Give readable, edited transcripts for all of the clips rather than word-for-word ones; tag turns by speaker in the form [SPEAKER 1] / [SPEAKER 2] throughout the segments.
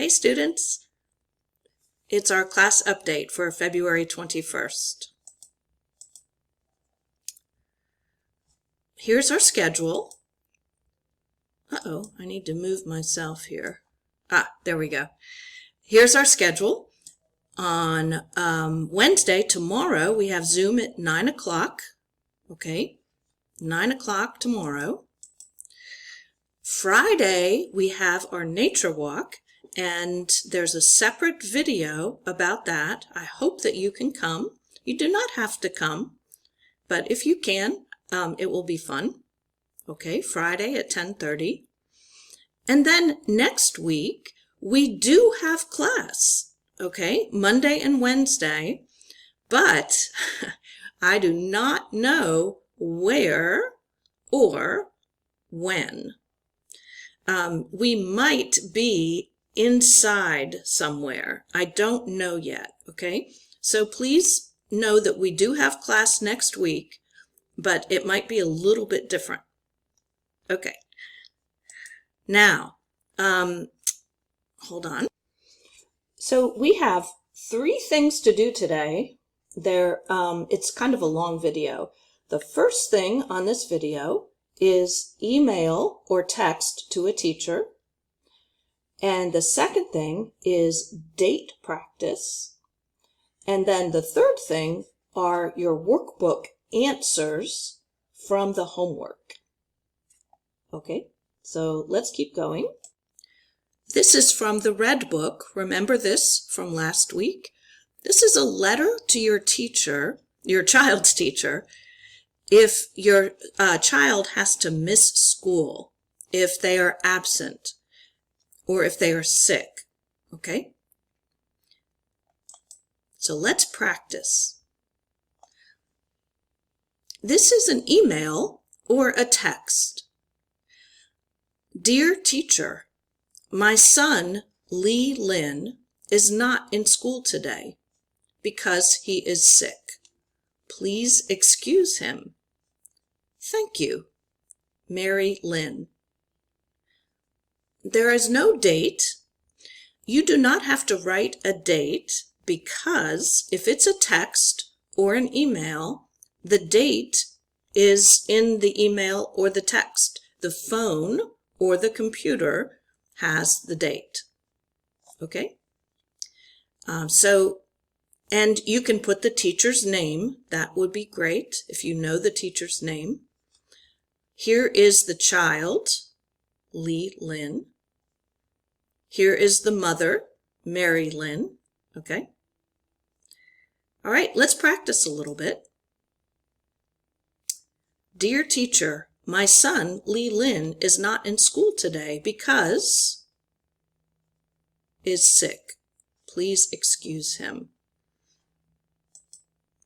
[SPEAKER 1] Hey students, it's our class update for February 21st. Here's our schedule. I need to move myself here. There we go. Here's our schedule. On Wednesday, tomorrow, we have Zoom at 9 o'clock. Okay, 9 o'clock tomorrow. Friday, we have our nature walk, and there's a separate video about that. I hope that you can come. You do not have to come, but if you can, it will be fun. Okay, Friday at 10:30. And then next week, we do have class, okay, Monday and Wednesday, but I do not know where or when. We might be inside somewhere. I don't know yet, okay? So please know that we do have class next week, but it might be a little bit different. Okay. Now, hold on. So we have 3 things to do today. It's kind of a long video. The first thing on this video is email or text to a teacher. And the second thing is date practice. And then the third thing are your workbook answers from the homework. Okay, so let's keep going. This is from the red book. Remember this from last week? This is a letter to your teacher, your child's teacher, if your child has to miss school, if they are absent, or if they are sick, okay? So let's practice. This is an email or a text. Dear teacher, my son, Lee Lin, is not in school today because he is sick. Please excuse him. Thank you, Mary Lynn. There is no date. You do not have to write a date because if it's a text or an email, the date is in the email or the text. The phone or the computer has the date. Okay? And you can put the teacher's name. That would be great if you know the teacher's name. Here is the child, Lee Lin. Here is the mother, Mary Lynn. Okay? All right, let's practice a little bit. Dear teacher, my son, Lee Lin, is not in school today because is sick. Please excuse him.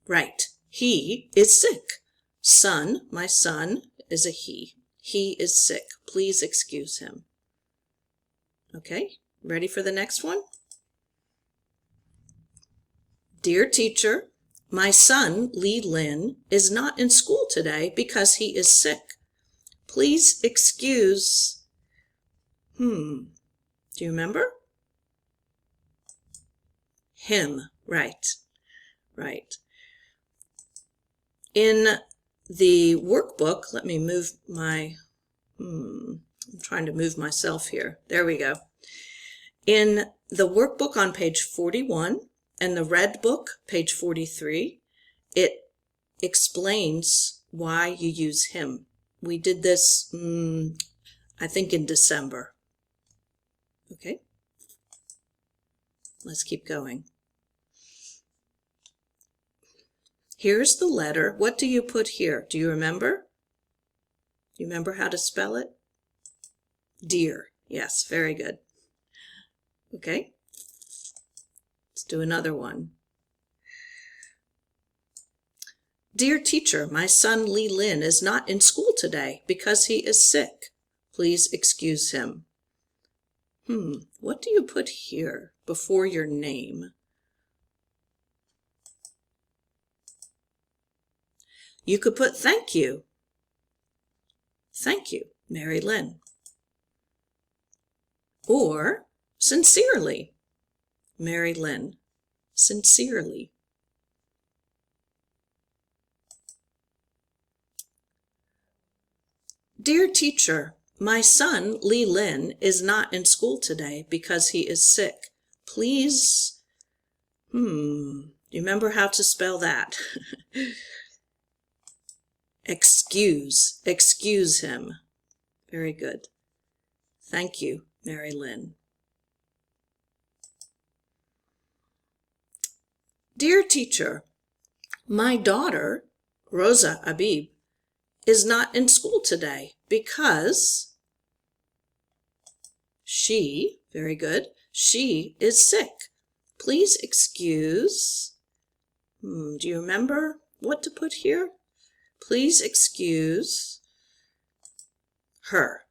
[SPEAKER 1] Right, he is sick. Son, my son, is a he. He is sick. Please excuse him. Okay, ready for the next one? Dear teacher, my son, Lee Lin, is not in school today because he is sick. Please excuse... Do you remember? Him, right, right. In the workbook, let me move my... I'm trying to move myself here. There we go. In the workbook on page 41 and the red book, page 43, it explains why you use him. We did this, I think, in December. Okay? Let's keep going. Here's the letter. What do you put here? Do you remember? Do you remember how to spell it? Dear. Yes, very good. Okay. Let's do another one. Dear teacher, my son Lee Lin is not in school today because he is sick. Please excuse him. What do you put here before your name? You could put thank you. Thank you, Mary Lynn. Or Sincerely, Mary Lynn. Sincerely. Dear teacher, my son, Lee Lin, is not in school today because he is sick. Please, you remember how to spell that? Excuse him. Very good. Thank you, Mary Lynn. Dear teacher, my daughter, Rosa Abib, is not in school today because she, very good, she is sick. Please excuse, do you remember what to put here? Please excuse her.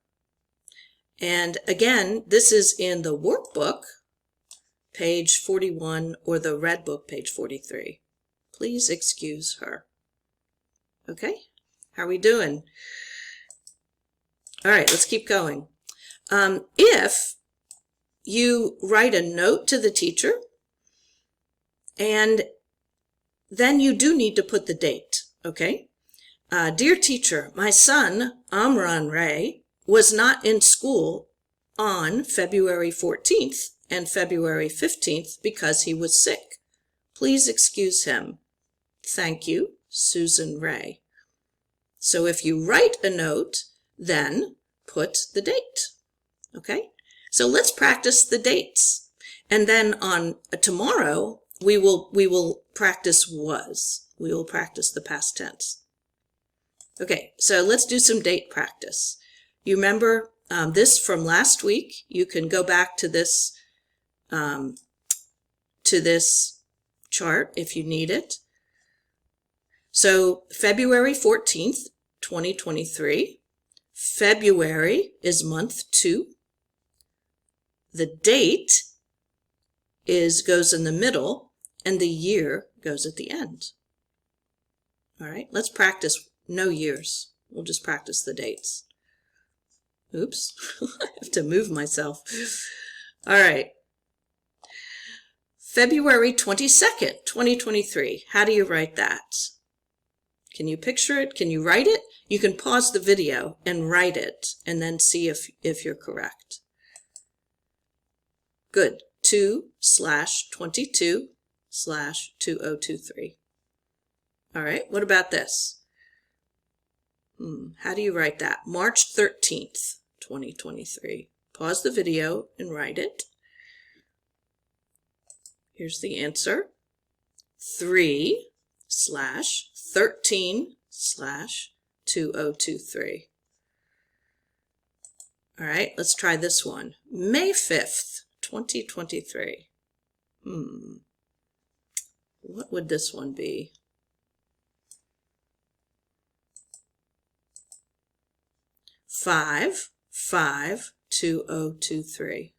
[SPEAKER 1] And again, this is in the workbook, page 41, or the red book, page 43. Please excuse her. Okay? How are we doing? All right, let's keep going. If you write a note to the teacher, and then you do need to put the date, okay? Dear teacher, my son, Amran Ray, was not in school on February 14th and February 15th because he was sick. Please excuse him. Thank you, Susan Ray. So if you write a note, then put the date, okay? So let's practice the dates. And then on tomorrow, we will practice was. We will practice the past tense. Okay, so let's do some date practice. You remember this from last week. You can go back to this chart if you need it. So February 14th, 2023. February is month 2. The date goes in the middle, and the year goes at the end. All right, let's practice no years. We'll just practice the dates. Oops, I have to move myself. All right. February 22nd, 2023. How do you write that? Can you picture it? Can you write it? You can pause the video and write it and then see if you're correct. Good. 2/22/2023. All right, what about this? How do you write that? March 13th, 2023. Pause the video and write it. Here's the answer. 3/13/2023. All right, let's try this one. May 5th, 2023. What would this one be? 5/5/2023.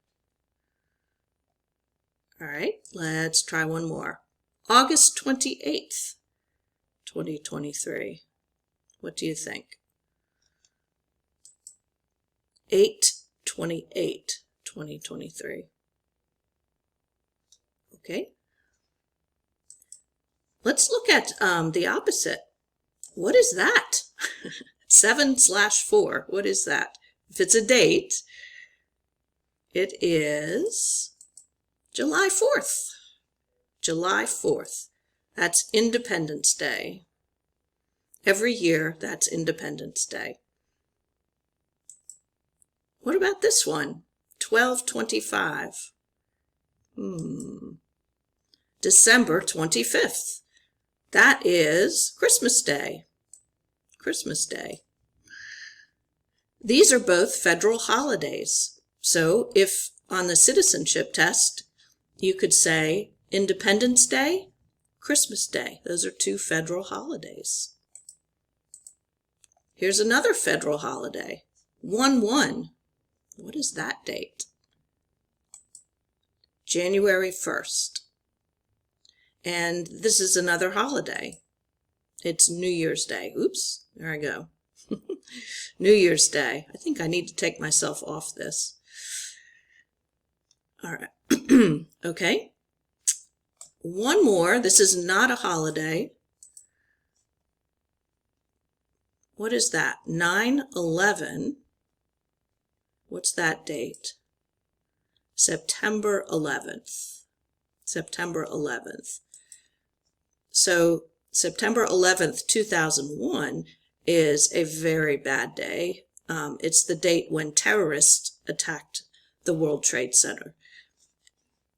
[SPEAKER 1] All right, let's try one more. August 28th, 2023. What do you think? 8/28/2023. Okay. Let's look at the opposite. What is that? 7/4. What is that? If it's a date, it is July 4th. July 4th. That's Independence Day. Every year, that's Independence Day. What about this one? 12/25. December 25th. That is Christmas Day. Christmas Day. These are both federal holidays. So if on the citizenship test, you could say Independence Day, Christmas Day. Those are two federal holidays. Here's another federal holiday. 1/1. What is that date? January 1st. And this is another holiday. It's New Year's Day. Oops, there I go. New Year's Day. I think I need to take myself off this. All right. Okay. One more. This is not a holiday. What is that? 9/11. What's that date? September 11th. September 11th. So September 11th, 2001 is a very bad day. It's the date when terrorists attacked the World Trade Center.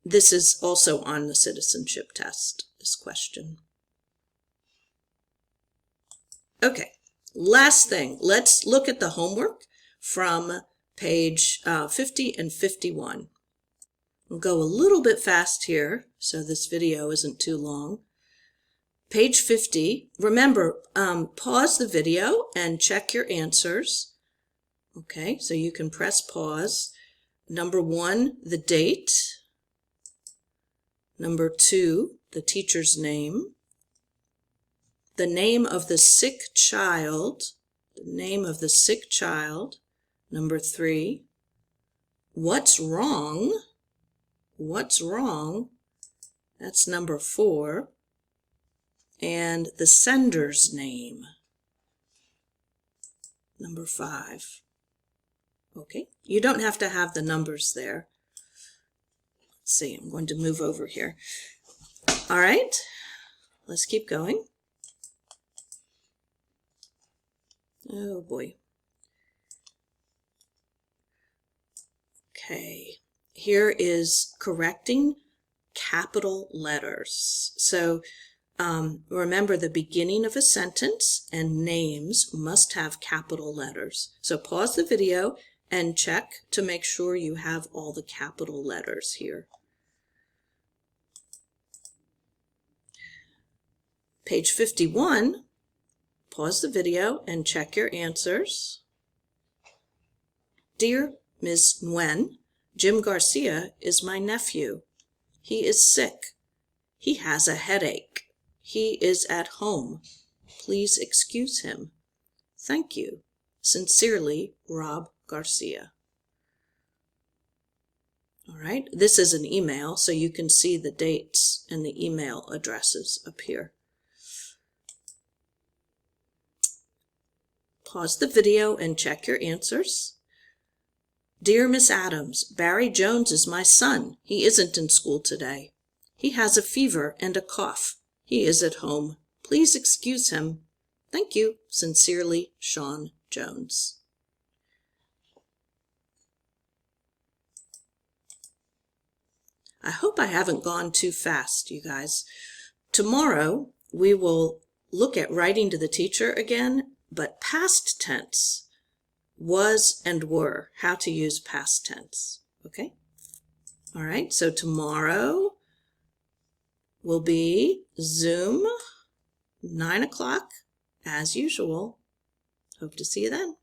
[SPEAKER 1] This is also on the citizenship test, this question. Okay, last thing. Let's look at the homework from page 50 and 51. We'll go a little bit fast here so this video isn't too long. Page 50, remember, pause the video and check your answers. Okay, so you can press pause. Number 1, the date. Number 2, the teacher's name. The name of the sick child. The name of the sick child. Number 3, what's wrong? What's wrong? That's number 4. And the sender's name. Number 5. Okay, you don't have to have the numbers there. Let's see, I'm going to move over here. All right, let's keep going. Oh boy. Okay, here is correcting capital letters. So remember, the beginning of a sentence and names must have capital letters. So pause the video and check to make sure you have all the capital letters here. Page 51, pause the video and check your answers. Dear Ms. Nguyen, Jim Garcia is my nephew. He is sick. He has a headache. He is at home. Please excuse him. Thank you. Sincerely, Rob Garcia. All right, this is an email, so you can see the dates and the email addresses up here. Pause the video and check your answers. Dear Miss Adams, Barry Jones is my son. He isn't in school today. He has a fever and a cough. He is at home. Please excuse him. Thank you. Sincerely, Sean Jones. I hope I haven't gone too fast, you guys. Tomorrow, we will look at writing to the teacher again, but past tense, was and were, how to use past tense, okay? All right, so tomorrow will be Zoom, 9 o'clock, as usual. Hope to see you then.